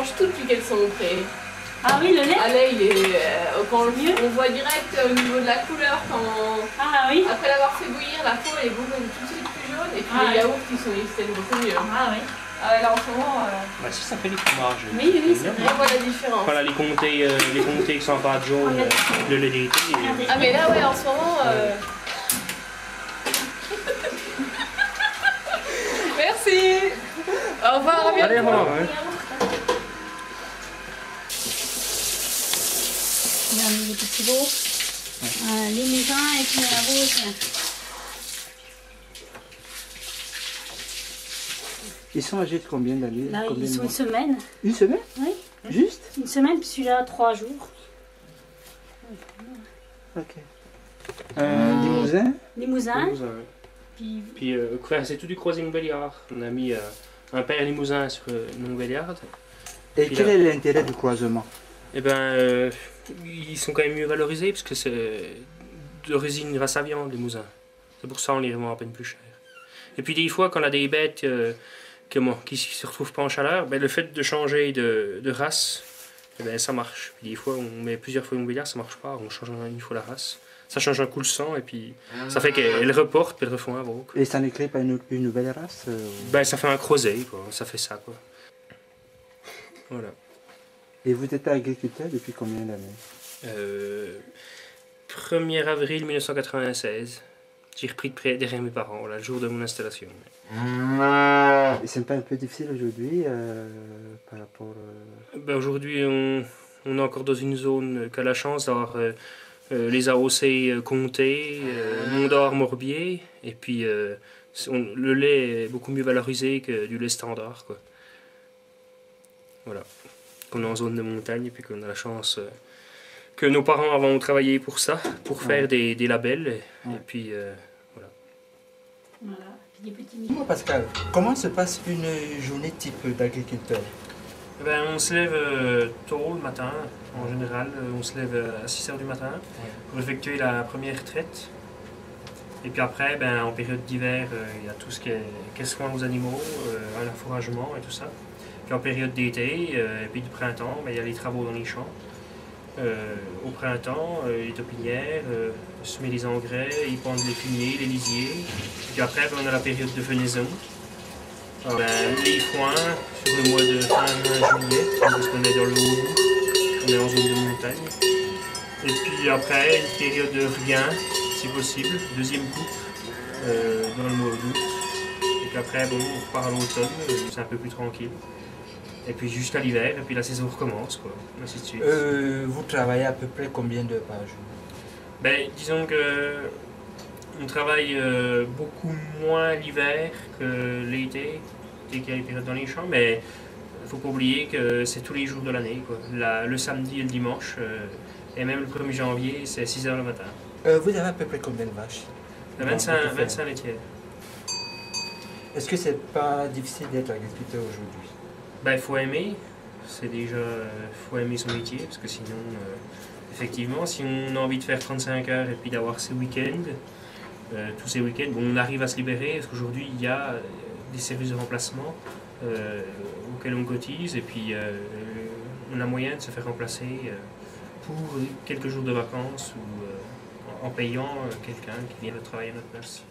changent tout depuis qu'elles sont créées. Ah oui, le lait? Ah là, il est, quand on voit direct au niveau de la couleur, Ah oui. après l'avoir fait bouillir, la peau elle est beaucoup tout de suite plus jaune et puis Ah, les yaourts ils tiennent beaucoup mieux. Ah oui. Là en ce moment, Bah si, ça fait du fromage. Oui, oui, c'est on vrai. voit la différence. Voilà, les comtés qui sont en pâte jaune, le lait d'été. Ah mais là ouais, en ce moment... Merci. Au revoir, à bientôt. Allez, au revoir. Ouais. Regardez les petits beaux. Limousin et puis la rose. Ils sont âgés de combien d'années? Là, Combien ils de sont mois? une semaine. Une semaine? Oui. Juste? Une semaine, puis celui-là, 3 jours. Ok. Limousin? Limousin. Limousin, ouais. Puis c'est tout du croising Béliard. On a mis un père limousin sur une Béliard. Et Puis quel là- est l'intérêt du croisement? Eh ben, ils sont quand même mieux valorisés parce que c'est d'origine grâce à viande, les mousins. C'est pour ça qu'on les revend à peine plus cher. Et puis des fois, quand on a des bêtes qui ne se retrouvent pas en chaleur, ben, le fait de changer de race, eh ben, ça marche. Puis des fois, on met plusieurs fois une béliard, ça marche pas, on change une fois la race. Ça change un coup le sang et puis ça fait qu'elle reporte puis elle refont un veau. Et ça n'est créé par une nouvelle race? Ben, ça fait un creuset, quoi. Ça fait ça, quoi. Voilà. Et vous êtes agriculteur depuis combien d'années? 1er avril 1996. J'ai repris derrière mes parents, là, le jour de mon installation. Et c'est pas un peu difficile aujourd'hui par rapport... Ben, aujourd'hui, on est encore dans une zone qui a la chance d'avoir les AOC Comté, Mont-d'Or, Morbier, et puis le lait est beaucoup mieux valorisé que du lait standard, quoi. Voilà. Qu'on est en zone de montagne et puis qu'on a la chance que nos parents avant ont travaillé pour ça, pour faire des labels, et puis voilà. Voilà. Puis des petits Dis-moi Pascal, comment se passe une journée type d'agriculteur? Ben, on se lève tôt le matin, en général. On se lève à 6 h du matin pour effectuer la première traite. Et puis après, ben, en période d'hiver, il y a tout ce qui est soin aux animaux, un affouragement et tout ça. Puis en période d'été et puis du printemps, ben, il y a les travaux dans les champs. Au printemps, les taupinières, semer les engrais, y prendre les fumiers, les lisiers. Puis après, ben, on a la période de venaison. Ben, les foins sur le mois de fin juin, juillet, parce qu'on est dans le haut, on est en zone de montagne. Et puis après, une période de regain, si possible, deuxième coupe, dans le mois d'août. Et puis après, bon, on repart à l'automne, c'est un peu plus tranquille. Et puis jusqu'à l'hiver, et puis la saison recommence, quoi, ainsi de suite. Vous travaillez à peu près combien d'heures par jour? Ben, disons que on travaille beaucoup moins l'hiver que l'été, dès qu'il y a les périodes dans les champs, mais il ne faut pas oublier que c'est tous les jours de l'année, quoi. Le samedi et le dimanche, et même le 1er janvier, c'est 6 h le matin. Vous avez à peu près combien de vaches? 25 laitières. Est-ce que c'est pas difficile d'être agriculteur aujourd'hui? Ben, il faut aimer, faut aimer son métier, parce que sinon, effectivement, si on a envie de faire 35 heures et puis d'avoir ses week-ends, tous ces week-ends, bon, on arrive à se libérer, parce qu'aujourd'hui, il y a des services de remplacement auxquels on cotise, et puis on a moyen de se faire remplacer pour quelques jours de vacances ou en payant quelqu'un qui vient de travailler à notre place.